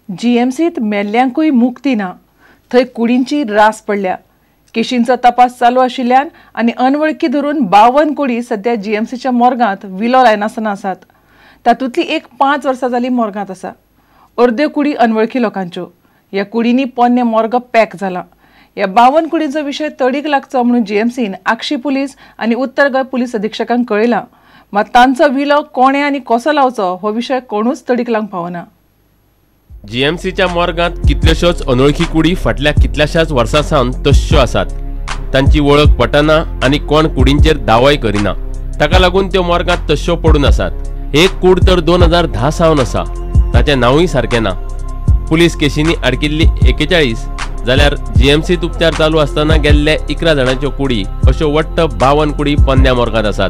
जीएमसीत मेल्ल्यांकूय मुक्ती ना, थंय कुडींची रास पडल्या। केशींचो तपास चालू आशिल्ल्यान आनी अनवळखी धरून 52 कुडी सध्या जीएमसीच्या मॉर्गांत विलो लायनासतना आसात। तातूंतली एक 5 वर्सां जाली मॉर्गांत आसा। अर्द्यो कुडी अनवळखी लोकांच्यो। ह्या कुडींनी पोन्ने मॉर्ग पॅक जाला। ह्या 52 कुडींचो विशय तडीक लागचो म्हणून जीएमसीन आक्षी पुलीस आनी उत्तर गोंय पुलीस अधीक्षकांक कळयला, मात तांचो विलो कोणे आनी कसो लावचो हो विशय कोणूच तडीक लावंक पावना। जीएमसीच्या मॉर्गांत कितल्योश्योच अनोळखी कुडी फाटल्या कितल्याशाच वर्सां सावन तश्यो आसात। तांची वळख पटना आनी कोण कुडींचेर दावोय करिना। ताका लागून त्यो मॉर्गांत तश्यो पडून आसात। एक कूड तर 2010 सावन आसा, ताचें नांवूय सारकें ना। पुलीस केशींनी आडकिल्ली 41 जाल्यार जीएमसीत उपचार चालू आसतना गेल्ले 11 जाणांच्यो कुडी अश्यो वट्ट 52 कुडी पोन्न्या मॉर्गांत आसात।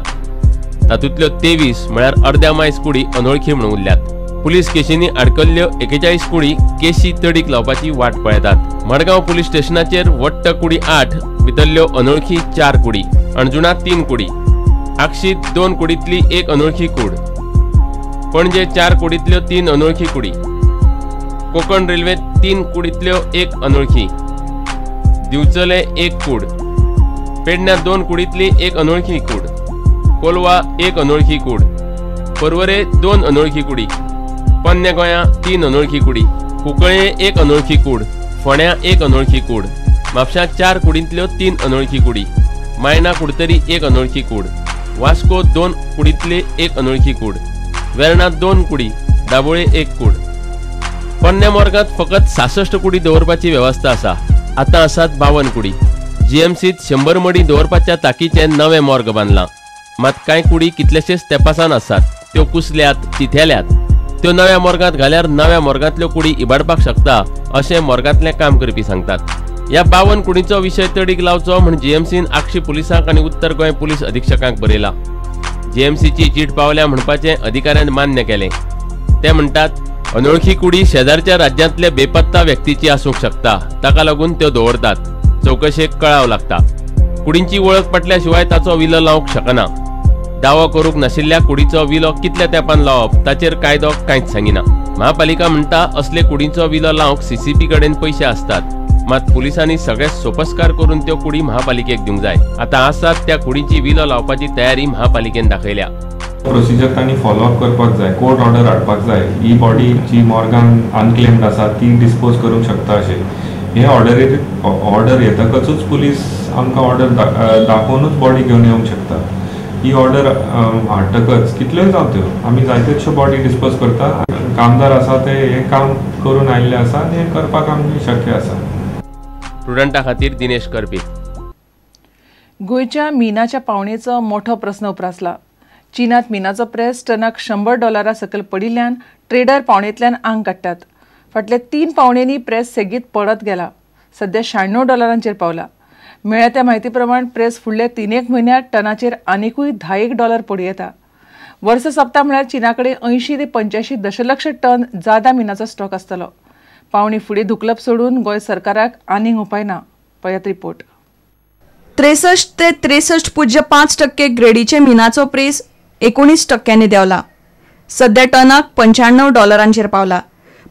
तातूंतल्यो 23 म्हळ्यार अर्द्या मायज कुडी अनोळखी म्हणून उरल्यात। पुलीस केशींनी आडकल्ल्यो 41 कुडी केशी तडीक लावपाची वाट पळयतात। मडगांव पुलीस स्टेशनाचेर वट्ट कुडी 8, भितरल्यो अनोळखी 4 कुडी, अणजुणा 3 कुडी, आक्षीत 2 कुडींतली 1 अनोळखी कूड, पणजे 4 कुडींतल्यो 3 अनोळखी कुडी, कोकण रेल्वेत 3 कुडींतल्यो 1 अनोळखी, दिवचले 1 कूड, पेडण्या 2 कुडींतली 1 अनोळखी कूड, कोलवा 1 अनोळखी कूड, पर्वरे 2 अनोळखी कुडी, पोन्न्या गोंया 3 अनोळखी कुडी, कुंकळे 1 अनोळखी कूड, फोंड्या 1 अनोळखी कूड, म्हापशां 4 कुडींतल्यो 3 अनोळखी कुडी, मायना कुडतरी 1 अनोळखी कूड, वास्को 2 कुडींतली 1 अनोळखी कूड, वेर्णा 2 कुडी, दाबोळे 1 कूड। पोन्न्या मॉर्गांत फकत 66 कुडी दवरपाची वेवस्था आसा। आतां आसात 52 कुडी। जीएमसीत 100 मडी दवरपाच्या तांकीचें नवें मॉर्ग बांदलां, मात कांय कुडी कितलेशेच तेपासान आसात, त्यो कुसल्यात, चिथेल्यात। त्यो नव्या मॉर्गांत घाल्यार नव्या मॉर्गांतल्यो कुडी इबाडपाक शकता अशें मॉर्गांतले काम करपी सांगतात। ह्या 52 कुडींचो विशय तडीक लावचो म्हूण जीएमसीन आक्षी पुलिसांक आनी उत्तर गोंय पुलीस अधीक्षकांक बरयला। जीएमसीची चीट पावल्या म्हणपाचें अधिकाऱ्यान मान्य केलें। ते म्हणटात, अनोळखी कुडी शेजारच्या राज्यांतले बेपत्ता व्यक्तीची आसूंक शकता, ताका लागून त्यो दवरतात। चवकशेक कळाव लागता। कुडींची वळख पटल्या शिवाय ताचो विलो लावंक शकना। दावो करूंक नाशिल्ल्या कुडीचो विलो कितल्या तेंपान लावप ताचेर कायदो कांयच सांगिना। महापालिका म्हणटा असले कुडींचो विलो लावंक सीसीपी कडेन पयशे आसतात, मात पुलिसांनी सगळे सोपस्कार करून त्यो कुडी महापालिकेक दिवंक जाय। आतां आसात त्या कुडींची विलो लावपाची तयारी महापालिकेन दाखयल्या। प्रोसिजर तांणी फॉलोअप करपाक जाय, कोर्ट ऑर्डर हाडपाक जाय। ही बॉडी जी मॉर्गान अनक्लेम्ड आसा ती डिस्पोज करूंक शकता अशें। हे ऑर्डर येतकच पुलीस आमकां ऑर्डर दाखोवनूच बॉडी घेवन येवंक शकता। ही ऑर्डर हाडटकच कितल्योय जावं त्यो आमी जाय तश्यो बॉडी डिस्पोज करता। कामदार आसा ते हे काम करून आयिल्ले आसा आनी हे करपाक आमकां शक्य आसा। स्टुडंटा खातीर दिनेश करपी। गोंयच्या मिनाच्या पावणेचो मोठो प्रस्न उप्रासला। चीनात मिनाचो प्रेस टनाक $100 सकयल पडिल्ल्यान ट्रेडर पावणेंतल्यान आंग काडटात। फाटल्या 3 पावणेंनी प्रेस सेगीत पडत गेला। सध्या $96 पावला। मेळ्ळ्या त्या म्हायती प्रमाण प्रेस फुडल्या 3 म्हयन्यांत टनाचेर आनिकूय $10 पडी येता। वर्स सोंपता म्हळ्यार चीनाकडे 80 ते 85 दशलक्ष टन जादा मिनाचो स्टॉक आसतलो। पावणी फुडें धुकलप सोडून गोंय सरकाराक आनीक उपाय ना। पळयात रिपोर्ट। 63 ते 63.5% ग्रेडीचे मिनाचो प्रेस 19% देंवला। सध्या टनाक $95 पावला।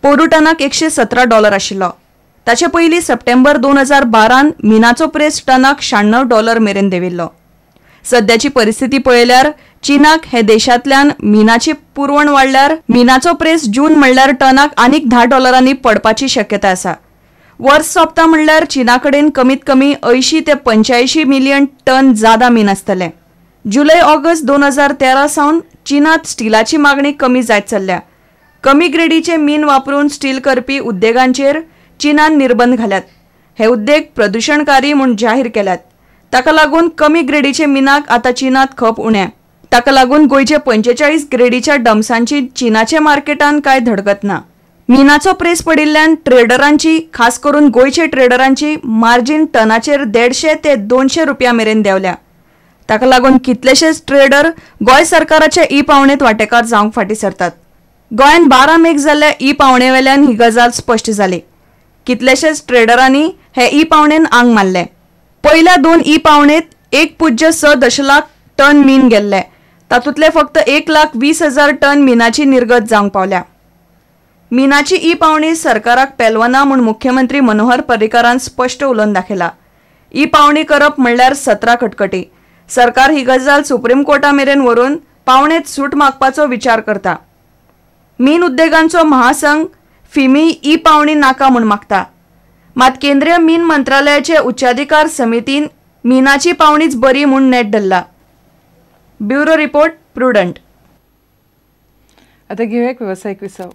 पोरू टनाक $117 आशिल्लो। ताचे पयलीं सप्टेंबर 2012 मिनाचो प्रेस टनाक $96 मेरेन देंविल्लो। सध्याची परिस्थिती पळयल्यार चीनाक हे देशांतल्यान मिनाची पुरवण वाडल्यार मिनाचो प्रेस जून म्हणल्यार टनाक आनीक $10 पडपाची शक्यताय आसा। वर्स सोंपता म्हणल्यार चीनाकडेन कमीत कमी 80 ते 85 मिलियन टन जादा मीन आसतले। जुलै ऑगस्ट 2013 सावन चीनात स्टीलाची मागणी कमी जायत चल्ल्या। कमी ग्रेडीचे मीन वापरून स्टील करपी उद्देगांचेर चीनान निर्बंध घाल्यात। हे उद्देग प्रदूषणकारी म्हूण जाहीर केल्यात। ताका लागून कमी ग्रेडीचे मिनाक आतां चीनात खप उण्या। ताका लागून गोंयचे 45 ग्रेडीच्या डम्सांची चीनाच्या मार्केटान कांय धडगत ना। मिनाचो प्रेस पडिल्ल्यान ट्रेडरांची, खास करून गोंयचे ट्रेडरांची मार्जिन टनाचेर 150 ते 200 रुपया मेरेन देंवल्या। ताका लागून कितलेशेच ट्रेडर गोंय सरकाराच्या ई पावणेंत वांटेकार जावंक फाटीं सरतात। गोंयान 12 मेक जाल्ल्या ई पावणेवेल्यान ही गजाल स्पश्ट जाली। कितलेशेच ट्रेडरांनी हे ई पावणेन आंग मारले। पहिल्या 2 ई पावणेंत 1.6 दशलक्ष टन मीन गेल्ले, तातूंतले फक्त 1,20,000 टन मिनाची निर्गत जावंक पावल्या। मिनाची ई पावणी सरकाराक पेलवना म्हूण मुख्यमंत्री मनोहर पर्रीकारान स्पश्ट उलोवन दाखयला. ई पावणी करप म्हणल्यार 17 कटकटी. सरकार ही गजाल सुप्रीम कोर्टा मेरेन व्हरून पावणेत सूट मागपाचो विचार करता. मीन उद्देगांचो महासंघ फिमी ई पावणी नाका म्हूण मागता. मात केंद्रीय मीन मंत्रालयाचे उच्चाधिकार समितीन मिनाची पावणीच बरी म्हूण नेट धरला. Bureau report prudent. आता घेऊया एक व्यावसायिक विसाव.